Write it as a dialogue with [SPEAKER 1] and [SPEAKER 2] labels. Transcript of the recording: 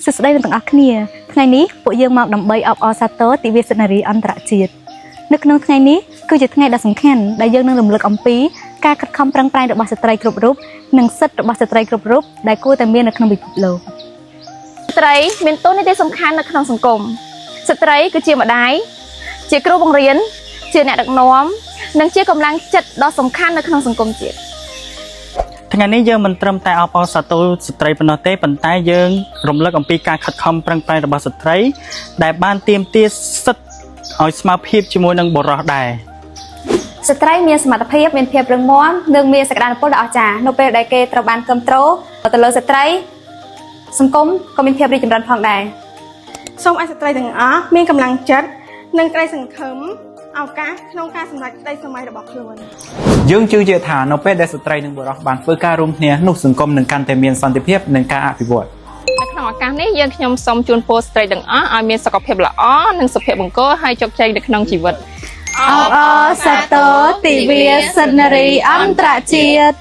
[SPEAKER 1] Sự đây là từng ác nia, ngày ní bộ dương mọc đầm bay ọc Osato tỷ việt scenery anh trả chiết. Nước nông ngày ní cứ chỉ ngày đã sủng khen, đại dương nâng lồng lực ẩm pí, ca cắt không prang prai được bát sợi group group, nâng sắt được bát sợi group group, đại cô tại miền được nông bị lồ.
[SPEAKER 2] Sợi miền tốt này sủng khen được nông sủng cùm. Sợi cứ chia mà đái, chia kêu bằng riến, chia nhẹ được nóm, nâng chia cầm lăng chật đó sủng khen được nông sủng cùm chiết.
[SPEAKER 3] ថ្ងៃនេះយើងមិនត្រឹមតែអបអរសាទរស្ត្រីប៉ុណ្ណោះទេប៉ុន្តែយើងរំលឹកអំពីការខិតខំប្រឹងប្រែងរបស់ស្ត្រីដែលបានទាមទារសិទ្ធិឲ្យស្មើភាពជាមួយនឹងបុរសដែរ
[SPEAKER 2] ស្ត្រីមានសមត្ថភាពមានភាពរឹងមាំនិងមានសក្តានុពលដ៏អស្ចារ្យនៅពេលដែលគេត្រូវបានគ្រប់គ្រងទៅលើស្ត្រីសង្គមក៏មានភាពរីកចម្រើនផងដែរ
[SPEAKER 4] សូមឲ្យស្ត្រីទាំងអស់មានកម្លាំងចិត្តនិងក្តីសង្ឃឹមឱកាសក្នុងការសម្រេចក្តីស្រមៃរបស់ខ្លួន
[SPEAKER 5] យើងជឿជាក់ថានៅពេលដែលស្ត្រីនិងបុរសបានធ្វើការរួមគ្នានោះសង្គមនឹងកាន់តែមានសន្តិភាពនិងការអភិវឌ្ឍ
[SPEAKER 6] នៅក្នុងឱកាសនេះយើងខ្ញុំសូមជូនពរស្ត្រីទាំងអស់ឲ្យមានសុខភាពល្អនិងសុភមង្គលហើយជោគជ័យនៅក្នុងជីវិត
[SPEAKER 1] Osato tỷ việt scenery anh trả chiết.